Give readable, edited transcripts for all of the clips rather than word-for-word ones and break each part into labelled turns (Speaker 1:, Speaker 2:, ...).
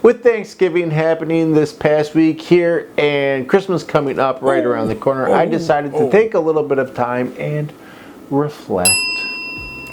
Speaker 1: With Thanksgiving happening this past week here and Christmas coming up right around the corner, I decided to take a little bit of time and reflect.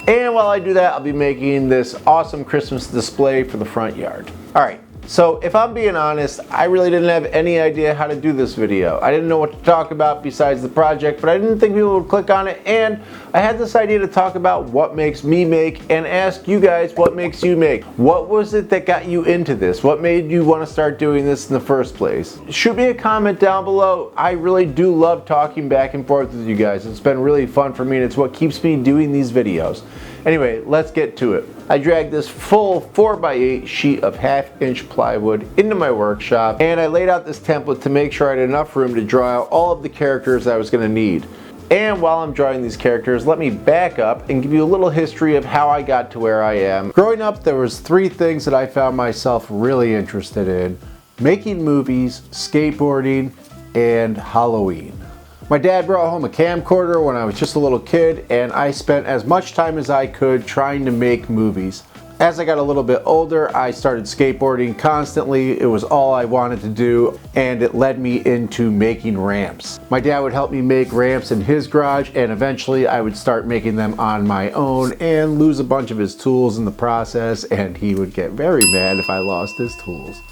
Speaker 1: And while I do that, I'll be making this awesome Christmas display for the front yard. Alright, so if I'm being honest, I really didn't have any idea how to do this video. I didn't know what to talk about besides the project, but I didn't think people would click on it, and I had this idea to talk about what makes me make and ask you guys what makes you make. What was it that got you into this? What made you want to start doing this in the first place? Shoot me a comment down below. I really do love talking back and forth with you guys. It's been really fun for me, and it's what keeps me doing these videos. Anyway, let's get to it. I dragged this full 4x8 sheet of 1/2-inch plywood into my workshop, and I laid out this template to make sure I had enough room to draw out all of the characters I was going to need. And while I'm drawing these characters, let me back up and give you a little history of how I got to where I am. Growing up, there was 3 things that I found myself really interested in: making movies, skateboarding, and Halloween. My dad brought home a camcorder when I was just a little kid, and I spent as much time as I could trying to make movies. As I got a little bit older, I started skateboarding constantly. It was all I wanted to do, and it led me into making ramps. My dad would help me make ramps in his garage, and eventually I would start making them on my own and lose a bunch of his tools in the process, and he would get very mad if I lost his tools.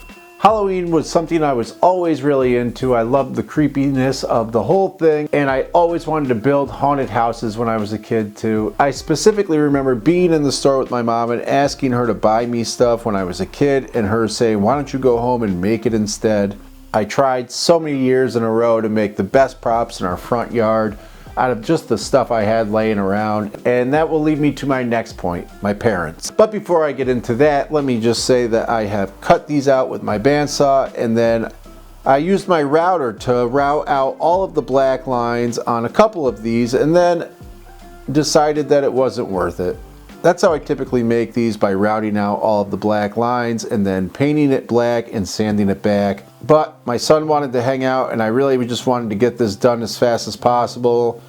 Speaker 1: Halloween was something I was always really into. I loved the creepiness of the whole thing, and I always wanted to build haunted houses when I was a kid too. I specifically remember being in the store with my mom and asking her to buy me stuff when I was a kid, and her saying, "Why don't you go home and make it instead?" I tried so many years in a row to make the best props in our front yard out of just the stuff I had laying around, and that will lead me to my next point, my parents. But before I get into that, let me just say that I have cut these out with my bandsaw, and then I used my router to route out all of the black lines on a couple of these, and then decided that it wasn't worth it. That's how I typically make these, by routing out all of the black lines and then painting it black and sanding it back. But my son wanted to hang out, and I really just wanted to get this done as fast as possible.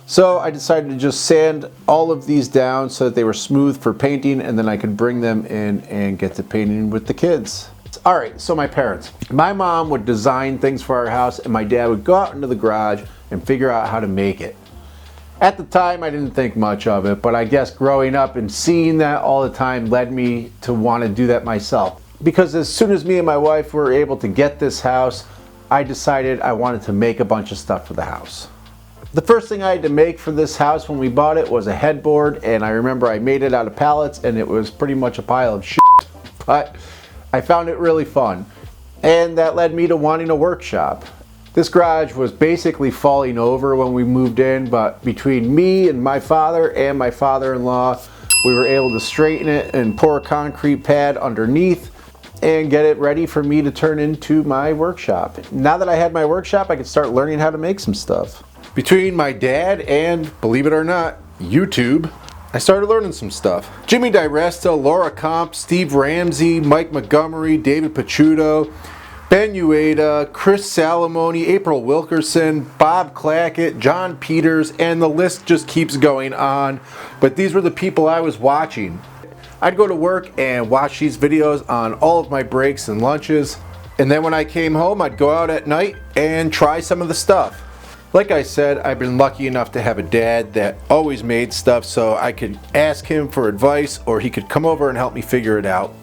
Speaker 1: So I decided to just sand all of these down so that they were smooth for painting, and then I could bring them in and get to painting with the kids. Alright, so my parents. My mom would design things for our house, and my dad would go out into the garage and figure out how to make it. At the time, I didn't think much of it, but I guess growing up and seeing that all the time led me to want to do that myself. Because as soon as me and my wife were able to get this house, I decided I wanted to make a bunch of stuff for the house. The first thing I had to make for this house when we bought it was a headboard, and I remember I made it out of pallets, and it was pretty much a pile of shit, but I found it really fun. And that led me to wanting a workshop. This garage was basically falling over when we moved in, but between me and my father-in-law, we were able to straighten it and pour a concrete pad underneath and get it ready for me to turn into my workshop. Now that I had my workshop, I could start learning how to make some stuff. Between my dad and, believe it or not, YouTube, I started learning some stuff. Jimmy DiResta, Laura Comp, Steve Ramsey, Mike Montgomery, David Picciuto, Ben Ueda, Chris Salamone, April Wilkerson, Bob Clackett, John Peters, and the list just keeps going on. But these were the people I was watching. I'd go to work and watch these videos on all of my breaks and lunches, and then when I came home, I'd go out at night and try some of the stuff. Like I said, I've been lucky enough to have a dad that always made stuff, so I could ask him for advice, or he could come over and help me figure it out.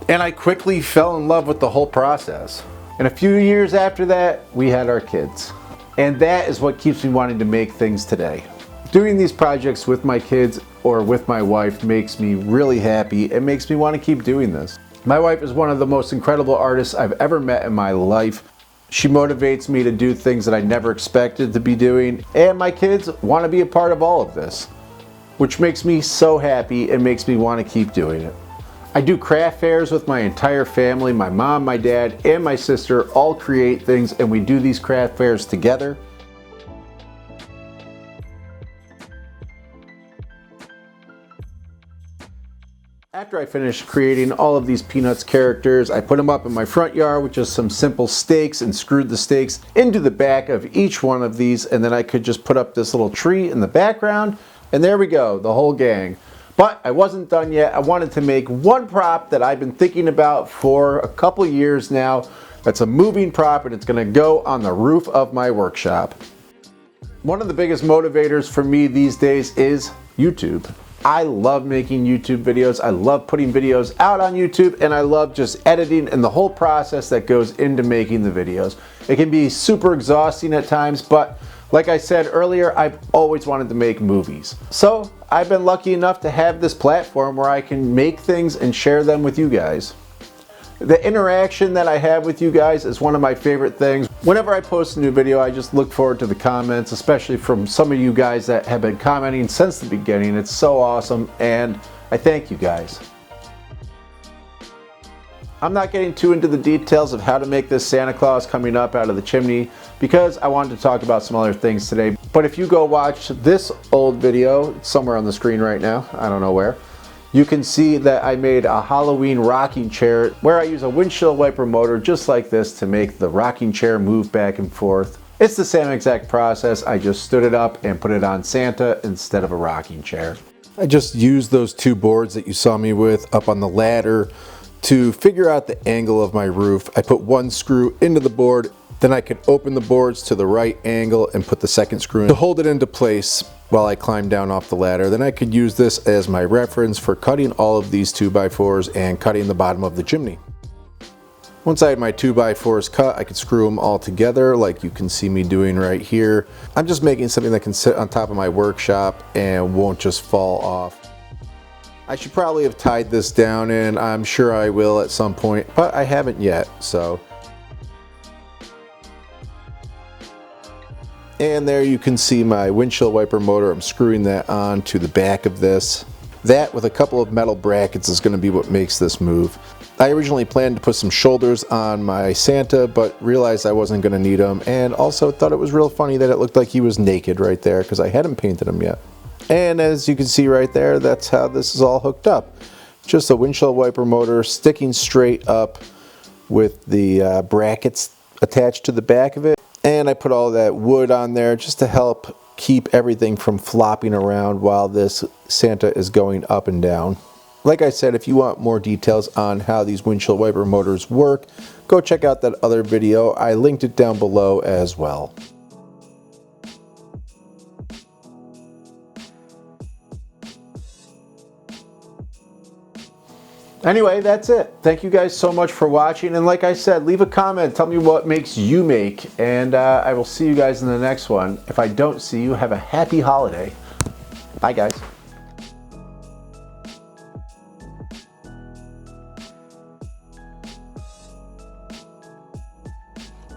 Speaker 1: And I quickly fell in love with the whole process. And a few years after that, we had our kids. And that is what keeps me wanting to make things today. Doing these projects with my kids or with my wife makes me really happy and makes me want to keep doing this. My wife is one of the most incredible artists I've ever met in my life. She motivates me to do things that I never expected to be doing, and my kids want to be a part of all of this, which makes me so happy and makes me want to keep doing it. I do craft fairs with my entire family. My mom, my dad, and my sister all create things, and we do these craft fairs together. After I finished creating all of these Peanuts characters, I put them up in my front yard with just some simple stakes and screwed the stakes into the back of each one of these, and then I could just put up this little tree in the background, and there we go, the whole gang. But I wasn't done yet. I wanted to make one prop that I've been thinking about for a couple years now. That's a moving prop, and it's gonna go on the roof of my workshop. One of the biggest motivators for me these days is YouTube. I love making YouTube videos. I love putting videos out on YouTube, and I love just editing and the whole process that goes into making the videos. It can be super exhausting at times, but like I said earlier, I've always wanted to make movies. So I've been lucky enough to have this platform where I can make things and share them with you guys. The interaction that I have with you guys is one of my favorite things. Whenever I post a new video, I just look forward to the comments, especially from some of you guys that have been commenting since the beginning. It's so awesome, and I thank you guys. I'm not getting too into the details of how to make this Santa Claus coming up out of the chimney because I wanted to talk about some other things today. But if you go watch this old video, it's somewhere on the screen right now, I don't know where, you can see that I made a Halloween rocking chair where I use a windshield wiper motor just like this to make the rocking chair move back and forth. It's the same exact process. I just stood it up and put it on Santa instead of a rocking chair. I just used those two boards that you saw me with up on the ladder to figure out the angle of my roof. I put one screw into the board, then I could open the boards to the right angle and put the second screw in to hold it into place while I climbed down off the ladder. Then I could use this as my reference for cutting all of these 2x4s and cutting the bottom of the chimney. Once I had my 2x4s cut, I could screw them all together like you can see me doing right here. I'm just making something that can sit on top of my workshop and won't just fall off. I should probably have tied this down, and I'm sure I will at some point, but I haven't yet, so. And there you can see my windshield wiper motor. I'm screwing that on to the back of this. That with a couple of metal brackets is going to be what makes this move. I originally planned to put some shoulders on my Santa, but realized I wasn't going to need them, and also thought it was real funny that it looked like he was naked right there because I hadn't painted him yet. And as you can see right there, that's how this is all hooked up. Just a windshield wiper motor sticking straight up with the brackets attached to the back of it. And I put all that wood on there just to help keep everything from flopping around while this Santa is going up and down. Like I said, if you want more details on how these windshield wiper motors work, go check out that other video. I linked it down below as well. Anyway, that's it. Thank you guys so much for watching. And like I said, leave a comment. Tell me what makes you make. And I will see you guys in the next one. If I don't see you, have a happy holiday. Bye, guys.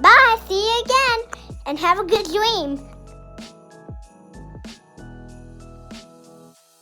Speaker 2: Bye. See you again. And have a good dream.